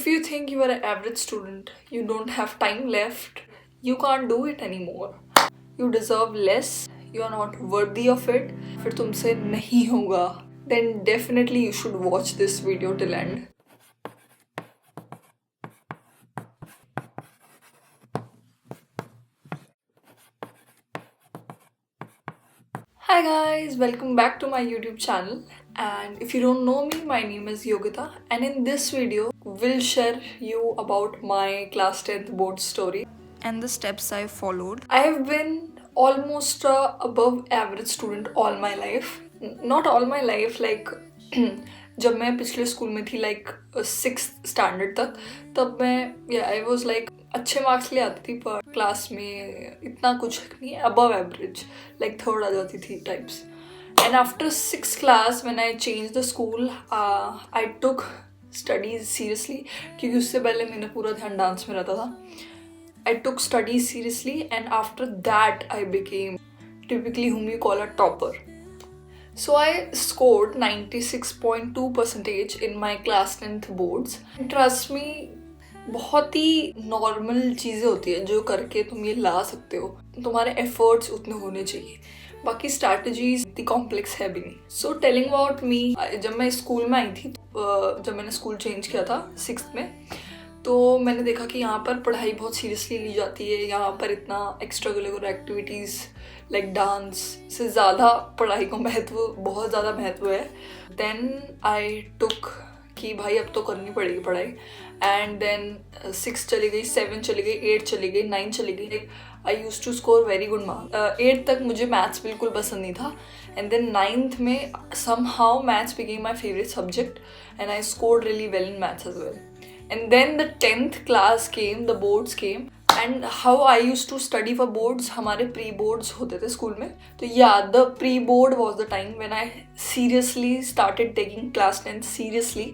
you think you are an average student, you don't have time left, you can't do it anymore, you deserve less, you are not worthy of it, फिर तुमसे नहीं होगा, then definitely you should watch this video till end. Hi guys, welcome back to my YouTube channel. And if you don't know me, my name is Yogita, and in this video we'll share you about my class 10th board story and the steps I followed. I have been almost a above average student all my life. Not all my life, like जब मैं पिछले school में थी like 6th standard तक, तब मैं I was like अच्छे marks ले आती थी, पर क्लास में इतना कुछ नहीं, अबव एवरेज, लाइक थर्ड आ जाती थी types. And after 6th class when I change the school, I took studies seriously, क्योंकि उससे पहले मेरा पूरा ध्यान डांस में रहता था. I took studies seriously, and after that I became typically whom you call a topper. So I scored 96.2% in my class 10th boards. And trust me, बहुत ही नॉर्मल चीज़ें होती है जो करके तुम ये ला सकते हो. तुम्हारे एफर्ट्स उतने होने चाहिए, बाकी स्ट्रैटेजीज इतनी कॉम्प्लेक्स है भी नहीं. सो टेलिंग अबाउट मी, जब मैं स्कूल में आई थी, जब मैंने स्कूल चेंज किया था 6th में, तो मैंने देखा कि यहाँ पर पढ़ाई बहुत सीरियसली ली जाती है. यहाँ पर इतना extra curricular activities like dance से ज़्यादा पढ़ाई को बहुत ज़्यादा महत्व है. देन आई टुक कि भाई अब तो करनी पड़ेगी पढ़ाई. एंड देन 6 चली गई, 7 चली गई, 8 चली गई, 9 चली गई. I use to score very good marks. 8 तक मुझे मैथ्स बिल्कुल पसंद नहीं था. एंड देन 9th में somehow maths became my favourite subject, and I scored really well in maths as well. And then the 10th class came, the boards came, and how I used to study for boards, हमारे pre-boards होते थे school में. तो yeah, the pre-board was the time when I seriously started taking class 10th seriously,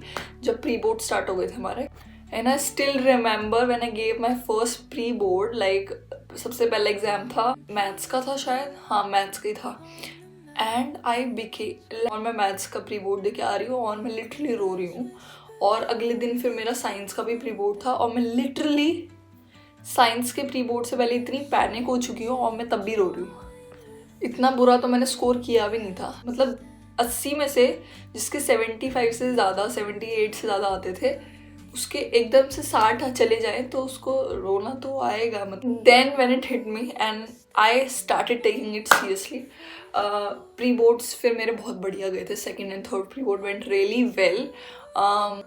जब pre-board start हो गए थे हमारे. And I still remember when I gave my first pre-board, like सबसे पहला एग्जाम था मैथ्स का था शायद, हाँ मैथ्स का ही था. एंड आई became, और मैं मैथ्स का pre-board देके आ रही हूँ और मैं लिटरली रो रही हूँ. और अगले दिन फिर मेरा साइंस का भी प्री बोर्ड था, और मैं लिटरली साइंस के प्री बोर्ड से पहले इतनी पैनिक हो चुकी हूँ, और मैं तब भी रो रही हूँ. इतना बुरा तो मैंने स्कोर किया भी नहीं था. मतलब 80 में से जिसके 75 से ज़्यादा, 78 से ज़्यादा आते थे, उसके एकदम से 60 चले जाए तो उसको रोना तो आएगा. मतलब then when it hit me and I started taking it seriously. Pre boards फिर मेरे बहुत बढ़िया गए थे. 2nd and 3rd pre board went really well.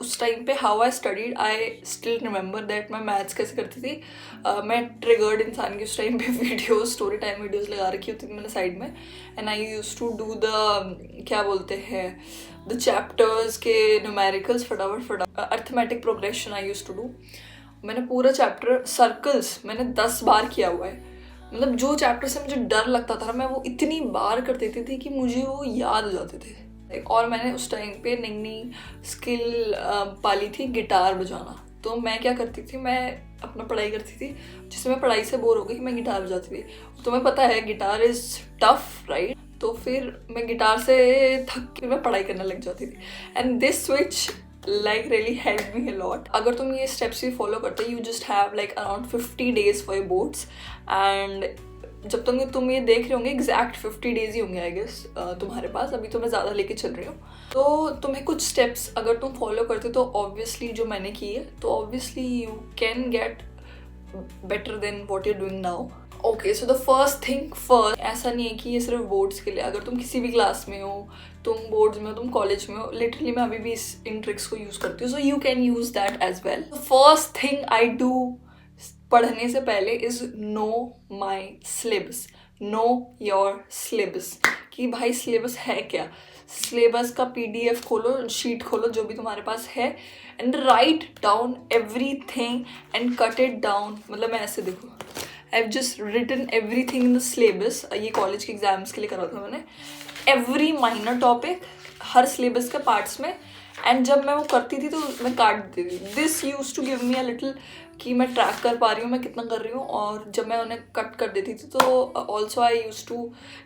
उस टाइम पे how I studied, I still remember that. मैं मैथ्स कैसे करती थी, मैं ट्रिगर्ड इंसान की उस टाइम पे वीडियोस, स्टोरी टाइम वीडियोस लगा रखी होती थी मैंने साइड में. And I use to do the, क्या बोलते हैं, द चैप्टर्स के न्यूमेरिकल्स फटाफट. Arithmetic progression I use to do. मैंने पूरा चैप्टर सर्कल्स मैंने 10 बार किया हुआ है. मतलब जो चैप्टर से मुझे डर लगता था, मैं वो इतनी बार कर देती थी कि मुझे वो याद हो जाते थे. और मैंने उस टाइम पे नई नई स्किल पाली थी, गिटार बजाना. तो मैं क्या करती थी, मैं अपना पढ़ाई करती थी, जिससे मैं पढ़ाई से बोर हो गई, मैं गिटार बजाती थी. तुम्हें पता है गिटार इज़ टफ राइट. तो फिर मैं गिटार से थक के मैं पढ़ाई करने लग जाती थी. And this switch like really helped me a lot. अगर तुम ये steps भी follow करते, you just have like around 50 days for your boards. And जब तुम ये देख रहे होंगे, एग्जैक्ट 50 days ही होंगे आई गेस तुम्हारे पास. अभी तो मैं ज़्यादा लेके चल रही हूँ. तो तुम्हें कुछ स्टेप्स अगर तुम फॉलो करते तो ऑब्वियसली जो मैंने की है, तो obviously you can get better than what you're doing now. Okay, so the first thing first, ऐसा नहीं है कि ये सिर्फ बोर्ड्स के लिए. अगर तुम किसी भी क्लास में हो, तुम बोर्ड्स में हो, तुम कॉलेज में हो, लिटरली मैं अभी भी इन ट्रिक्स को यूज़ करती हूँ. So you can use that as well. First thing I do पढ़ने से पहले is know my syllabus. Know your syllabus, कि भाई सिलेबस है क्या. सिलेबस का PDF खोलो, शीट खोलो, जो भी तुम्हारे पास है, and write down everything and cut it down. मतलब मैं ऐसे देखो, I have just written everything in the syllabus. ये कॉलेज के एग्जाम्स के लिए करा था मैंने. एवरी माइनर टॉपिक हर सिलेबस के पार्ट्स में. एंड जब मैं वो करती थी तो मैं काट देती थी. This use to give me a little कि मैं ट्रैक कर पा रही हूँ मैं कितना कर रही हूँ. और जब मैं उन्हें कट कर देती थी तो also I use to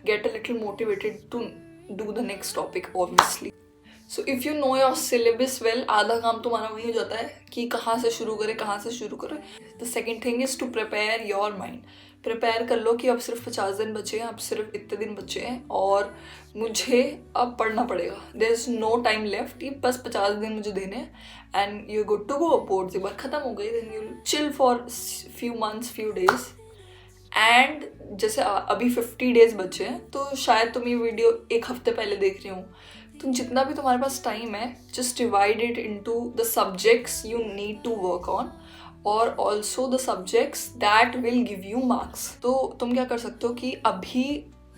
get a little motivated to do the next topic obviously. So if you know your syllabus well, आधा काम तुम्हारा वही हो जाता है कि कहाँ से शुरू करें, कहाँ से शुरू करें. The second thing is to prepare your mind. Prepare कर लो कि अब सिर्फ 50 दिन बचे हैं, अब सिर्फ इतने दिन बचे हैं और मुझे अब पढ़ना पड़ेगा. There is no time left. ये बस 50 दिन मुझे देने हैं and you good to go. Boards एक बार ख़त्म हो गई, then you chill for few months, few days. And जैसे अभी 50 डेज बचे हैं तो शायद तुम ये वीडियो एक हफ्ते पहले देख रही हो. तुम जितना भी तुम्हारे पास टाइम है, just divide it into the subjects you need to work on और also the subjects that will give you marks. तो तुम क्या कर सकते हो कि अभी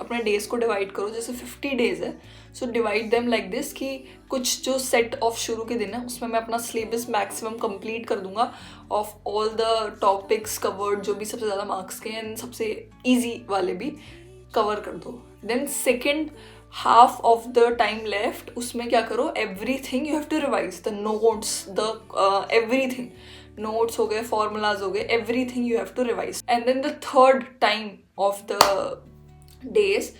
अपने डेज को डिवाइड करो. जैसे 50 डेज है, so divide them like this कि कुछ जो सेट ऑफ शुरू के दिन है उसमें मैं अपना सिलेबस मैक्सिमम कंप्लीट कर दूंगा of all the topics covered, जो भी सबसे ज़्यादा मार्क्स के हैं, सबसे ईजी वाले भी कवर कर दो. Then second half of the time left, उसमें क्या करो, everything you have to revise. The notes, the everything, notes हो गए, फॉर्मूलाज हो गए, everything you have to revise. And then the third time of the days,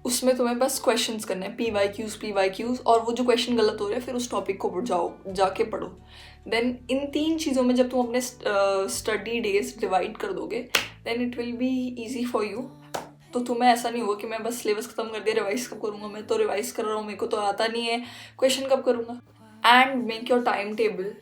उसमें तुम्हें बस क्वेश्चंस करने हैं, PYQs, और वो जो क्वेश्चन गलत हो रहे हैं फिर उस टॉपिक को जाके पढ़ो. देन इन 3 चीज़ों में जब तुम अपने स्टडी डेज डिवाइड कर दोगे, then it will be easy for you. तो तुम्हें ऐसा नहीं होगा कि मैं बस सिलेबस खत्म कर दिया, रिवाइज कब करूँगा, मैं तो रिवाइज कर रहा हूँ, मेरे को तो आता नहीं है, क्वेश्चन कब करूँगा. And make your time table.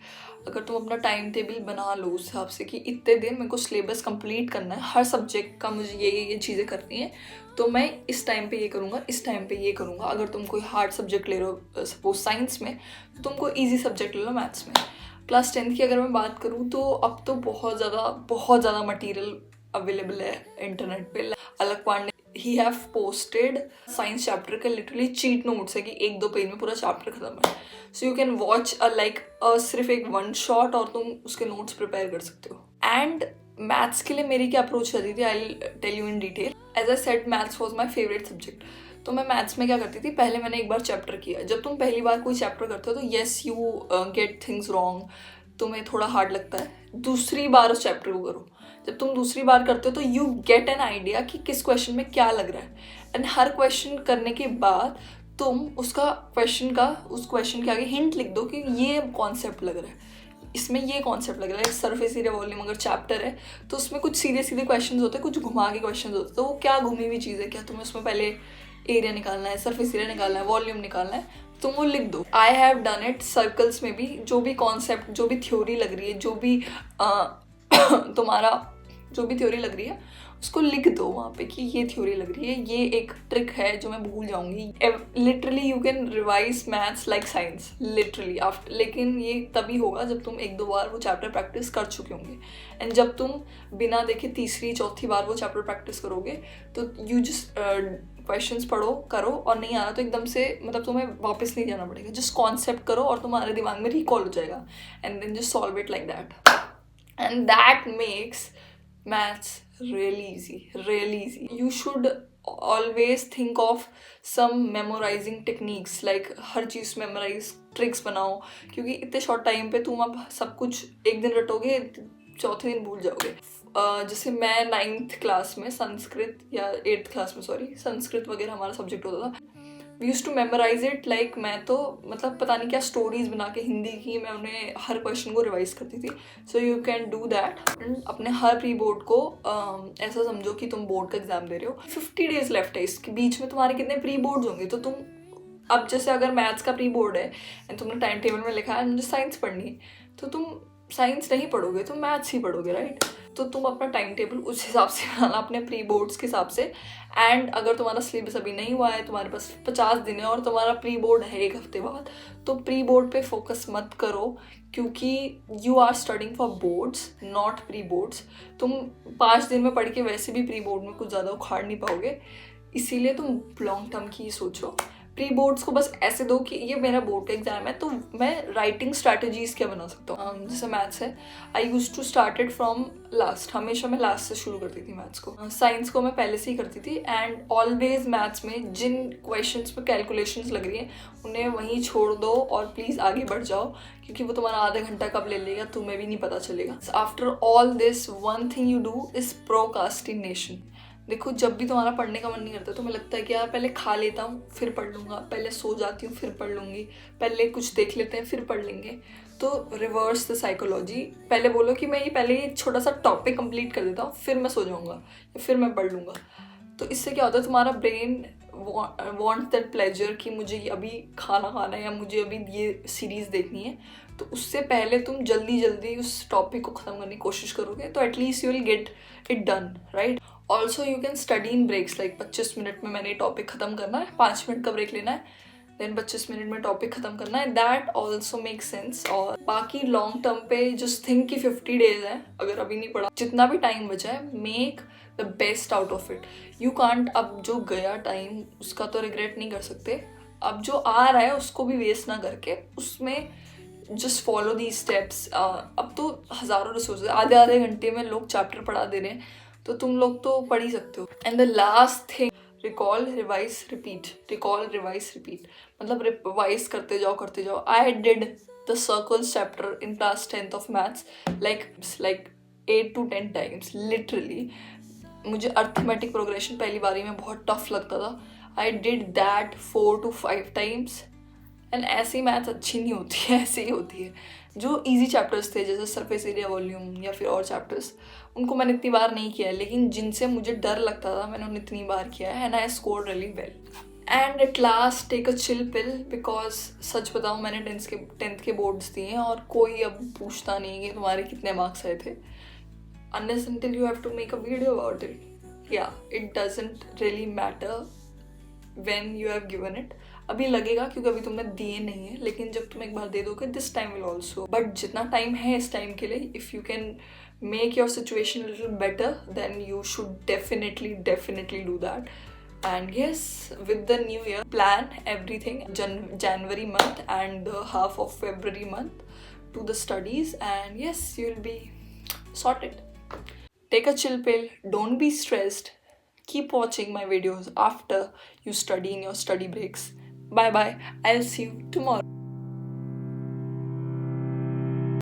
अगर तुम अपना टाइम टेबल बना लो उस हिसाब से कि इतने दिन मेरे को सिलेबस कंप्लीट करना है, हर सब्जेक्ट का मुझे ये चीज़ें करनी है, तो मैं इस टाइम पे ये करूँगा, इस टाइम पे ये करूँगा. अगर तुम कोई हार्ड सब्जेक्ट ले रहे हो, सपोज साइंस में, तो तुमको ईजी सब्जेक्ट ले लो मैथ्स में. क्लास 10th की अगर मैं बात करूँ तो अब तो बहुत ज़्यादा मटीरियल अवेलेबल है इंटरनेट पे. Alakh Pandey, he have posted science chapter के लिटरली चीट नोट्स है कि 1-2 पेज में पूरा चैप्टर खत्म है. सो यू कैन वॉच सिर्फ एक 1 शॉट और तुम उसके नोट्स प्रिपेयर कर सकते हो. एंड मैथ्स के लिए मेरी क्या अप्रोच रहती थी, I will tell you in detail. As I said, maths was my favourite subject. तो मैं मैथ्स में क्या करती थी, पहले मैंने एक बार चैप्टर किया. जब तुम पहली बार कोई चैप्टर करते हो तो yes you get things wrong, तुम्हें थोड़ा हार्ड लगता है. दूसरी बार उस चैप्टर को करो. जब तुम दूसरी बार करते हो तो यू गेट एन आइडिया कि किस क्वेश्चन में क्या लग रहा है. एंड हर क्वेश्चन करने के बाद तुम उस क्वेश्चन के आगे हिंट लिख दो कि ये कॉन्सेप्ट लग रहा है, इसमें ये कॉन्सेप्ट लग रहा है. सरफेस एरिया वॉल्यूम अगर चैप्टर है तो उसमें कुछ सीधे क्वेश्चंस होते हैं, कुछ घुमा के क्वेश्चंस होते हैं. तो वो क्या घूमी हुई चीज़ है, क्या तुम्हें उसमें पहले एरिया निकालना है, सरफेस एरिया निकालना है, वॉल्यूम निकालना है, तुम वो लिख दो. I have done it circles में भी. जो भी कॉन्सेप्ट, जो भी थ्योरी लग रही है, जो भी तुम्हारा जो भी थ्योरी लग रही है उसको लिख दो वहाँ पे कि ये थ्योरी लग रही है, ये एक ट्रिक है जो मैं भूल जाऊंगी. Literally you can revise maths like science literally after. लेकिन ये तभी होगा जब तुम 1-2 बार वो चैप्टर प्रैक्टिस कर चुके होंगे. एंड जब तुम बिना देखे तीसरी चौथी बार वो चैप्टर प्रैक्टिस करोगे तो यू जस्ट क्वेश्चंस पढ़ो, करो, और नहीं आ रहा तो एकदम से मतलब तुम्हें वापस नहीं जाना पड़ेगा. जस्ट कॉन्सेप्ट करो और तुम्हारे दिमाग में रिकॉल हो जाएगा. And then just solve it like that. And that makes maths really easy. You should always think of some memorizing techniques, like her cheese memorize tricks बनाओ, क्योंकि इतने short time पे तुम अब सब कुछ एक दिन रटोगे, चौथे दिन भूल जाओगे. जैसे मैं 9th क्लास में संस्कृत, या 8th क्लास में सॉरी, संस्कृत वगैरह हमारा सब्जेक्ट होता था. We use to memorise it. Like मैं तो मतलब पता नहीं क्या स्टोरीज बना के हिंदी की मैं उन्हें हर क्वेश्चन को रिवाइज करती थी. सो यू कैन डू दैट. अपने हर प्री बोर्ड को ऐसा समझो कि तुम बोर्ड का एग्जाम दे रहे हो. 50 डेज लेफ्ट है, इसके बीच में तुम्हारे कितने प्री बोर्ड्स होंगे. तो तुम अब जैसे अगर मैथ्स का प्री बोर्ड है एंड तुमने टाइम टेबल में लिखा है मुझे साइंस पढ़नी है, तो तुम साइंस नहीं पढ़ोगे, तुम मैथ्स ही पढ़ोगे, राइट. तो तुम अपना टाइम टेबल उस हिसाब से बनाना, अपने प्री बोर्ड्स के हिसाब से. एंड अगर तुम्हारा सिलेबस अभी नहीं हुआ है, तुम्हारे पास 50 दिन है और तुम्हारा प्री बोर्ड है 1 हफ्ते बाद, तो प्री बोर्ड पे फोकस मत करो, क्योंकि you are studying for boards not pre boards. तुम 5 दिन में पढ़ के वैसे भी प्री बोर्ड में कुछ ज़्यादा उखाड़ नहीं पाओगे. इसीलिए तुम लॉन्ग टर्म की सोचो. प्री बोर्ड्स को बस ऐसे दो कि ये मेरा बोर्ड का एग्जाम है, तो मैं राइटिंग स्ट्रैटेजीज क्या बना सकता हूँ. जैसे मैथ्स है, I use to started from last. हमेशा मैं लास्ट से शुरू करती थी मैथ्स को. साइंस को मैं पहले से ही करती थी. एंड ऑलवेज मैथ्स में जिन क्वेश्चंस में कैलकुलेशंस लग रही हैं उन्हें वहीं छोड़ दो और प्लीज़ आगे बढ़ जाओ, क्योंकि वो तुम्हारा आधा घंटा कब ले लेगा तुम्हें भी नहीं पता चलेगा. After all this one thing you do is procrastination. देखो, जब भी तुम्हारा पढ़ने का मन नहीं करता, तुम्हें लगता है कि यार पहले खा लेता हूँ फिर पढ़ लूँगा, पहले सो जाती हूँ फिर पढ़ लूँगी, पहले कुछ देख लेते हैं फिर पढ़ लेंगे, तो रिवर्स द साइकोलॉजी। पहले बोलो कि मैं ये पहले एक छोटा सा टॉपिक कंप्लीट कर देता हूँ, फिर मैं सो जाऊँगा या फिर मैं पढ़ लूँगा। तो इससे क्या होता है, तुम्हारा ब्रेन वॉन्ट दैट प्लेजर कि मुझे अभी खाना खाना है या मुझे अभी ये सीरीज़ देखनी है, तो उससे पहले तुम जल्दी जल्दी उस टॉपिक को ख़त्म करने की कोशिश करोगे, तो at least you will get it done, right. Also you can study in breaks, like 25 minute में मैंने टॉपिक ख़त्म करना है, 5 मिनट का ब्रेक लेना है, देन 25 मिनट में टॉपिक ख़त्म करना है, दैट ऑल्सो मेक सेंस। और बाकी लॉन्ग टर्म पे जस्ट थिंक कि 50 डेज है, अगर अभी नहीं पढ़ा, जितना भी टाइम बचा है, make the best out of it. You can't, अब जो गया टाइम उसका तो रिग्रेट नहीं कर सकते, अब जो आ रहा है उसको भी वेस्ट ना करके उसमें जस्ट फॉलो दी स्टेप्स। अब तो हज़ारों रिसोर्सेज, आधे आधे घंटे में लोग चैप्टर पढ़ा दे रहे हैं, तो तुम लोग तो पढ़ ही सकते हो। And the last thing, recall revise repeat, recall revise repeat, मतलब रिवाइज करते जाओ। I did the circles chapter in class 10th of maths like 8 to 10 times literally. मुझे अर्थमेटिक प्रोग्रेशन पहली बारी में बहुत टफ लगता था, I did that 4 to 5 times. And ऐसी मैथ्स अच्छी नहीं होती है, ऐसे ही होती है। जो इजी चैप्टर्स थे जैसे सरफेस एरिया वॉल्यूम या फिर और चैप्टर्स, उनको मैंने इतनी बार नहीं किया है, लेकिन जिनसे मुझे डर लगता था मैंने उन्हें इतनी बार किया है, and I score really well. And at last take a chill pill, because सच बताऊँ मैंने 10th के बोर्ड्स दिए हैं और कोई अब पूछता नहीं कि तुम्हारे कितने मार्क्स आए थे, unless until you have to make a video about it. Yeah, it doesn't really matter when you have given it. अभी लगेगा क्योंकि अभी तुमने दिए नहीं है, लेकिन जब तुम एक बार दे दोगे this time will also. But जितना टाइम है इस टाइम के लिए, if you can make your situation little better, then you should definitely do that. And yes, with the new year, plan everything January month and the half of February month to the studies, and yes, you'll be sorted. Take a chill pill, don't be stressed. Keep watching my videos after you study in your study breaks. Bye bye. I'll see you tomorrow.